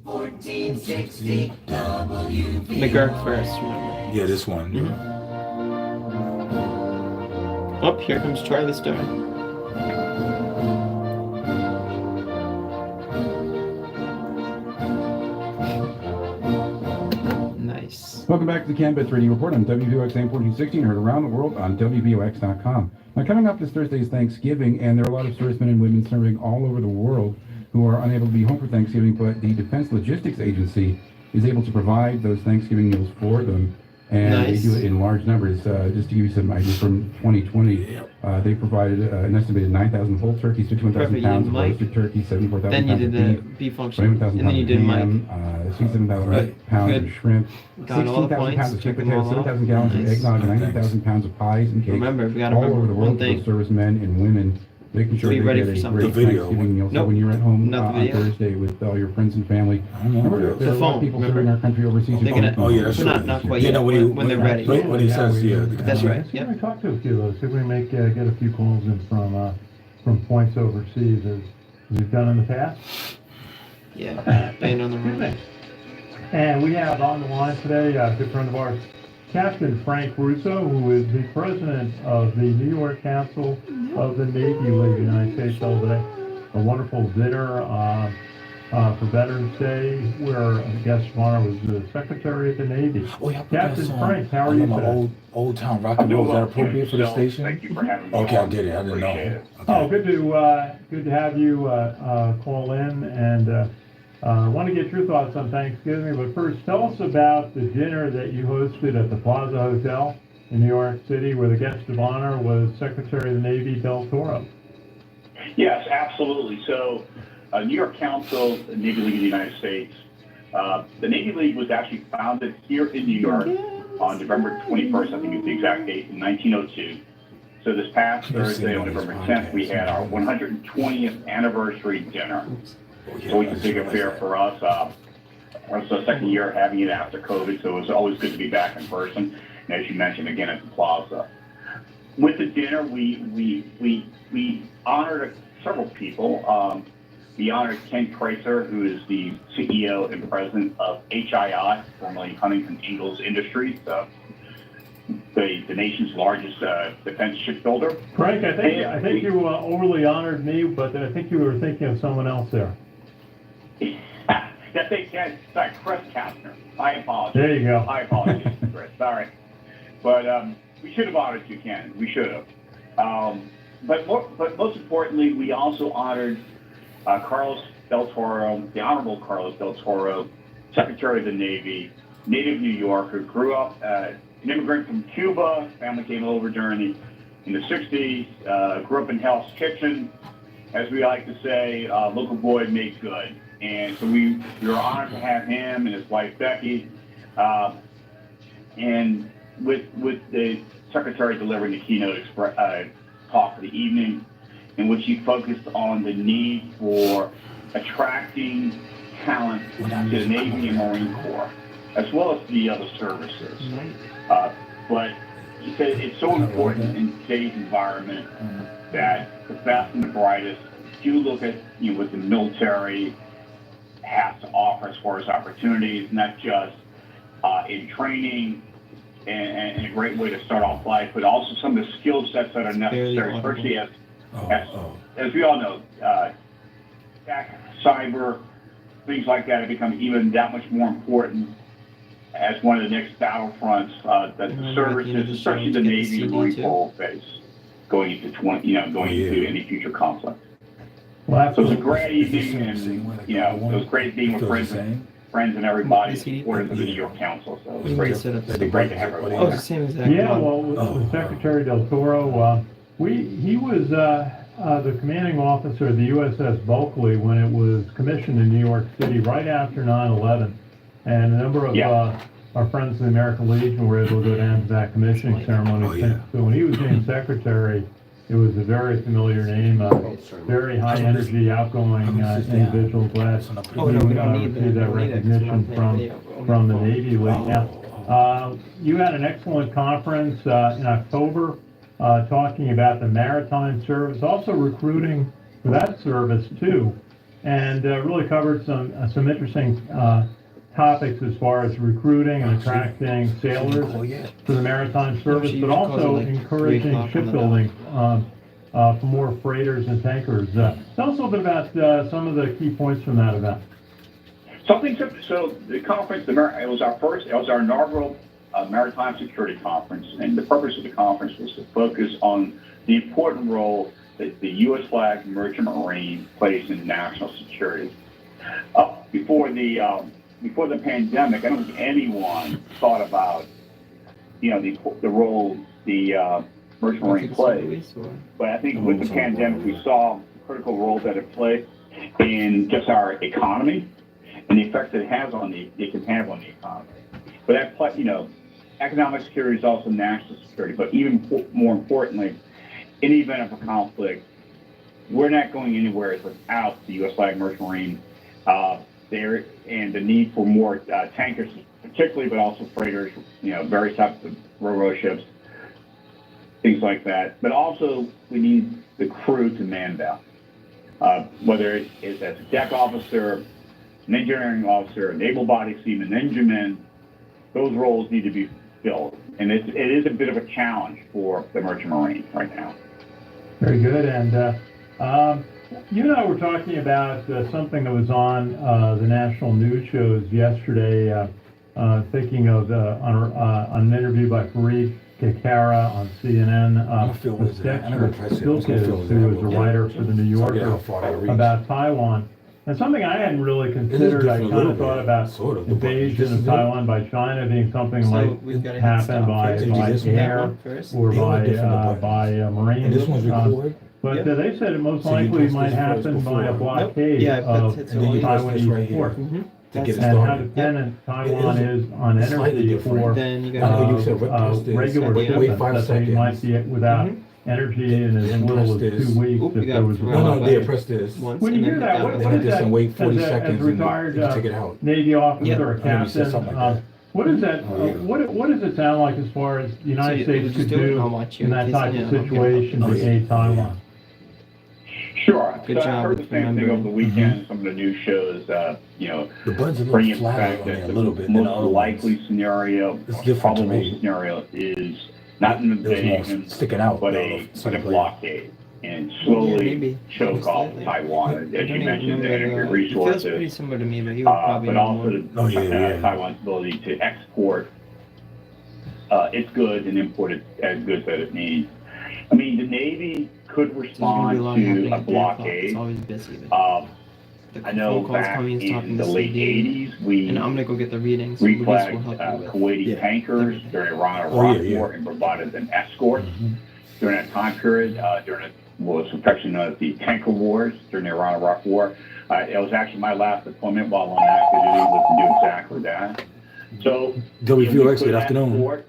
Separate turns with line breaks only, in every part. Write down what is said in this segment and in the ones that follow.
1460 McGurk first, remember?
Yeah, this one.
Oh, here comes Charlie Stone. Nice.
Welcome back to the CaMMVets Radio Report on WVOX AM 1460, heard around the world on WVOX.com. Now, coming up this Thursday is Thanksgiving, and there are a lot of servicemen and women serving all over the world who are unable to be home for Thanksgiving, but the Defense Logistics Agency is able to provide those Thanksgiving meals for them, and
Nice.
they do it in large numbers. Just to give you some ideas, from 2020, they provided an estimated 9,000 whole turkeys, 51,000 pounds of roasted turkey, 74,000
Then you
pounds
did
of
the
beef,
beef function,
21,000
and then
pounds
you
of
did
ham,
Mike.
67,000 pounds
Good.
of shrimp,
Got all the
16,000 pounds
points,
of
took
sweet
them all
potatoes,
off.
7,000 gallons of
Nice.
eggnog, and 90,000 pounds of pies and cakes.
Remember, we gotta
all
remember
over the world
one
for
thing.
those servicemen and women, making sure
Be
they
ready
get
for
a
something.
great
The video.
Thanksgiving meal. So
Nope.
when you're at home
Not the
on
video.
Thursday with all your friends and family,
I don't know.
remember there are a lot
phone,
of people
remember?
serving our country overseas.
They're gonna-
Oh, yeah, that's
Not-
right.
not quite
Yeah,
yet,
no,
when they're ready.
When he says, yeah.
That's right.
See if
Yep.
we talk to a few of those. See if we make get a few calls in from points overseas as we've done in the past.
Yeah, band on the
Two
road.
things. And we have on the line today a good friend of ours, Captain Frank Russo, who is the president of the New York Council of the Navy League United States today. A wonderful dinner for Veterans Day, where the guest of honor was the Secretary of the Navy.
Oh, yeah, I put that
Captain
song.
Frank, how
I
are you
know my
today?
old town rock and roll. Is that appropriate for the station?
Thank you for having me.
Okay, I
on.
did it. I didn't know.
Appreciate it.
Oh, good to have you call in, and I want to get your thoughts on Thanksgiving. But first, tell us about the dinner that you hosted at the Plaza Hotel in New York City, where the guest of honor was Secretary of the Navy Del Toro.
Yes, absolutely. So, New York Council, the Navy League of the United States. The Navy League was actually founded here in New York on November 21st, I think is the exact date, in 1902. So this past Thursday, on November 10th, we had our 120th anniversary dinner. It's always a big affair for us. It's the second year having it after COVID, so it was always good to be back in person. And as you mentioned, again at the Plaza. With the dinner, we honored several people. We honored Ken Kraser, who is the CEO and president of HII, formerly Huntington Ingalls Industries, the nation's largest defense shipbuilder.
Frank, I think you overly honored me, but I think you were thinking of someone else there.
Sorry, Chris Kastner. I apologize.
There you go.
I apologize, Chris. Sorry. But we should have honored you, Ken. We should have. But most importantly, we also honored Carlos Del Toro, the Honorable Carlos Del Toro, Secretary of the Navy, native New Yorker, grew up an immigrant from Cuba. Family came over in the 60s. Grew up in Hell's Kitchen, as we like to say. Local boy made good. And so we were honored to have him and his wife Becky, and with the secretary delivering the keynote talk for the evening, in which he focused on the need for attracting talent to the Navy and Marine Corps, as well as the other services. But he said it's so important in today's environment that the best and the brightest do look at what the military has to offer as far as opportunities, not just in training and a great way to start off life, but also some of the skill sets that are necessary, especially as we all know, cyber, things like that have become even that much more important as one of the next battlefronts that the services, especially the Navy and Marine Corps, will face going into any future conflict.
Well,
so it was a great evening, and it was great being with friends and everybody supporting the New York Council. So it was great to have everyone.
Oh, it's the same exact
yeah,
one.
well, with Secretary Del Toro, he was the commanding officer of the USS Bulkley when it was commissioned in New York City right after 9/11, and a number of our friends in the American Legion were able to go down to that commissioning ceremony. So when he was named secretary, it was a very familiar name, very high energy, outgoing individual. Glad we see that recognition from the Navy League. Now, you had an excellent conference in October talking about the maritime service, also recruiting for that service too. and really covered some interesting topics as far as recruiting and attracting sailors to the maritime service, but also encouraging shipbuilding for more freighters and tankers. Tell us a little bit about some of the key points from that event.
So the conference, it was our inaugural Maritime Security Conference, and the purpose of the conference was to focus on the important role that the U.S. flag merchant marine plays in national security. Before the pandemic, I don't think anyone thought about, the role the merchant marine plays. But I think with the pandemic, we saw the critical role that it played in just our economy and the effect that it can have on the economy. But that, economic security is also national security. But even more importantly, in the event of a conflict, we're not going anywhere without the U.S. flag merchant marine there, and the need for more tankers, particularly, but also freighters, various types of ro-ro ships, things like that. But also, we need the crew to man down, whether it is as a deck officer, an engineering officer, a naval body seaman, engineman. Those roles need to be filled, and it is a bit of a challenge for the merchant marine right now.
Very good, and you and I were talking about something that was on the national news shows yesterday, thinking of on an interview by Fareed Kakara on CNN, with Dexter Stilkes, who is a writer for the New Yorker, about Taiwan. And something I hadn't really considered, I kind of thought about invasion of Taiwan by China being something that might happen by air or by marine. But they said it most likely might happen by a blockade of Taiwanese ports. And how dependent Taiwan is on energy for regular shipments, that they might be without energy in as little as 2 weeks if there was a blockade.
Press this.
When you hear that, what is that,
wait 40
as a
seconds
retired
and take it out.
Navy officer or
And then you said
captain,
something like that.
what is that? What does it sound like as far as the United States could do in that type of situation to aid Taiwan?
Sure.
Good job
I heard the
with
same thing over the weekend. Some of the news shows,
The buttons are
bringing
flat
back
on me
that
a little bit.
the most likely scenario,
It's different to
probable
me.
scenario, is not an invasion,
Sticking out.
but a blockade, and slowly choke off Taiwan, as you mentioned, the energy
It feels
resources,
pretty similar to me, but you would probably
but
know
also
more.
Taiwan's ability to export its goods and import it as goods that it needs. I mean, the Navy could
There's gonna be
respond
a lot
to
happening
a
at 3 o'clock. It's
blockade.
always busy. But the
I know
phone calls
back
coming and
in
stopping
the
the
late
CD.
80s, we
And I'm gonna go get the readings. So Luis will
reflagged
help you with.
Kuwaiti tankers during Iran-Iraq war and provided them escorts during that time period, during what was affectionately known as the Tanker Wars, during the Iran-Iraq war. It was actually my last deployment while on active duty was to do exactly that. So,
WVOX, good afternoon.
Escort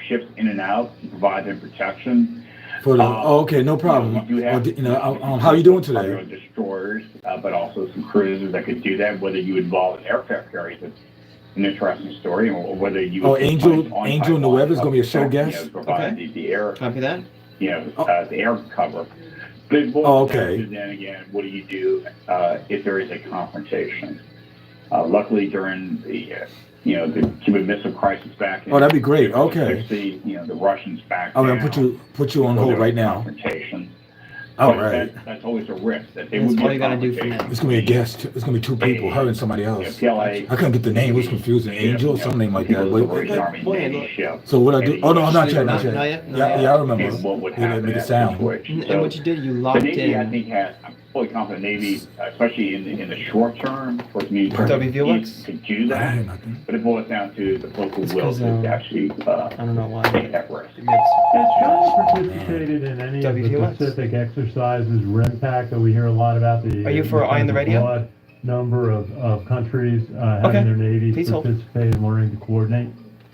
ships in and out, and provide them protection.
For the, okay, no problem.
We do have,
how are you doing today?
Destroyers, but also some cruisers that could do that. Whether you involve an aircraft carrier, that's an interesting story, or whether you.
Angel Nueva is going to be a show guest.
Provide the air.
Copy that.
The air cover. But it boils down to then again, what do you do if there is a confrontation? Luckily, during the Cuban Missile Crisis back in
that'd be great. Okay.
60, the Russians back
I'm
down.
gonna put you on hold right now.
Confrontation.
All
But
right.
that's always a risk that they
That's
would
all
be
you gotta do for now.
It's gonna be a guest. It's gonna be 2 people, her and somebody else.
PLA.
I couldn't get the name. It was confusing. Angel or something like that. So what I do? Oh no, not yet.
Not yet?
Yeah, I remember.
And what would
They didn't
happen
make a
in that
sound.
situation.
And what you did, you locked
The Navy, I
in.
think, I'm fully confident the Navy, especially in the short term, of course, means
WVOX?
to do
I
that.
hear nothing.
But it boils down to the local
It's
will
'cause,
to actually
I don't know why.
take that risk.
Has China participated in any of the
WVOX?
Pacific exercises, RIMPAC, that we hear a lot about?
Are you for Eye on the Radio?
Broad number of countries having their navies
Peace, hope.
participate and learning to coordinate.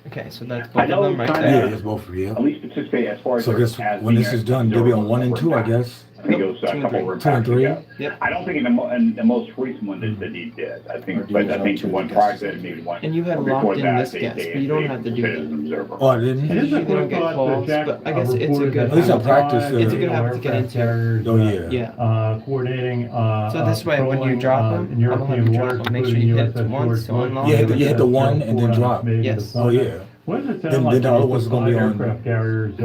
Okay, so that's
I
both of
know
them right
China-
Yeah,
there.
it's both for you.
At least participate as far as.
So I guess when this is done, they'll be on 1 and 2, I guess.
I think it was a
2 and
couple
3.
of
2 and 3.
ago.
Yep.
I don't think in the most recent one that he did. I think the one prior to that, maybe one.
And you had
before
locked in
that,
this guest, but you don't have to do
considered
that.
an observer.
Oh, I didn't.
It is a
Usually they don't
quick
get
thought
calls,
to check.
but I guess it's a
reporters
good
that
At least I
have
practice,
tried,
It's a good habit to
aircraft
get into.
carriers,
Oh, yeah.
Yeah.
coordinating.
So this way, when you drop them,
in
I'm gonna have
European
you drop
waters,
them. Make sure you hit it
including
once
USS
to unlock
Yeah,
it.
you hit the one and then drop.
Yes.
Oh, yeah.
What does it
Then
sound like?
the other
when you
one's
put
gonna be
5
on
aircraft carriers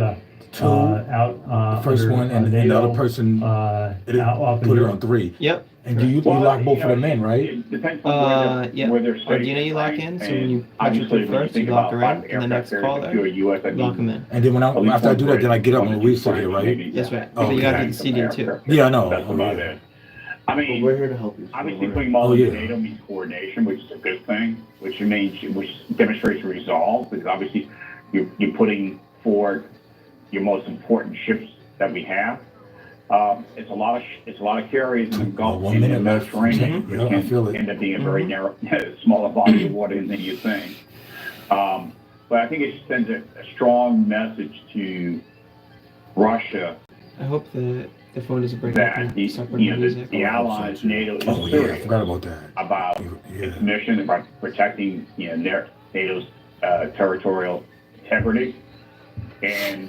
two,
out.
The first
under,
one, and the
NATO,
other person
out
put
off in
it
Europe.
on 3.
Yep.
And you lock both of them in, right?
It depends on
Yeah.
where they're
Or
stationed.
do you know you lock
right?
in? So
And
when you punch it
obviously,
through
when you
first,
think
you lock
about
her in,
5
and the
aircraft
next
carriers,
caller,
if you're a US, that
lock
means
them in.
And then when
at least
after I
one
do that, then I get up
bridge,
and
one or two
reset it,
French,
right?
maybe
That's right.
Oh,
But you gotta
okay.
do the CD too.
Yeah, I know.
That's about it. I mean,
We're here to help you.
obviously putting them all
Oh,
in
yeah.
NATO means coordination, which is a good thing, which demonstrates resolve, because obviously you're putting forward your most important ships that we have. It's a lot of carriers in the Gulf
1
and the
minute left.
Mediterranean,
Yeah,
which
I feel it.
can end up being a very narrow, smaller body of water than you think. But I think it sends a strong message to Russia
I hope the phone doesn't break up
that
and start putting music.
the Allies, NATO,
Oh,
is
yeah, I
serious
forgot about that.
about
Yeah.
its mission, about protecting their NATO's territorial integrity, and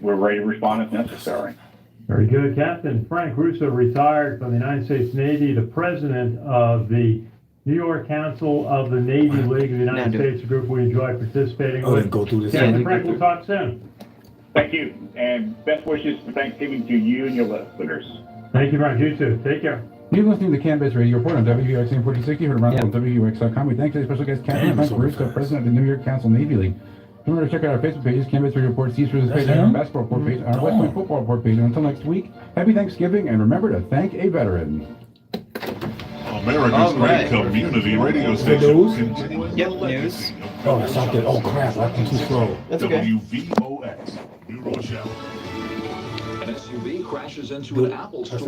we're ready to respond if necessary.
Very good. Captain Frank Russo retired from the United States Navy, the president of the New York Council of the Navy League of the United
Now do it.
States, a group we enjoy participating
Oh, then
with.
go through this.
Captain
Yeah,
Frank,
go
we'll talk soon.
Thank you, and best wishes for Thanksgiving to you and your listeners.
Thank you, Frank. You too. Take care.
You're listening to CaMMVets Radio Report on WUX 1460, heard around
Yeah.
on WUX.com. We thank today's special guest, Captain
Damn,
Frank
it's over
Russo,
fast.
president of the New York Council Navy League. Remember to check out our Facebook pages, CaMMVets Radio Report, Caesar's page, and our basketball report page, and our West Point football report page. And until next week, happy Thanksgiving, and remember to thank a veteran.
America's
All
great
right.
community radio
The
station.
news?
Continuing
Yep,
the legacy
news.
of
Oh, that's not good. Oh, crap. I'm too slow.
That's okay.
WVOX, New Rochelle.
An SUV crashes into an Apple store.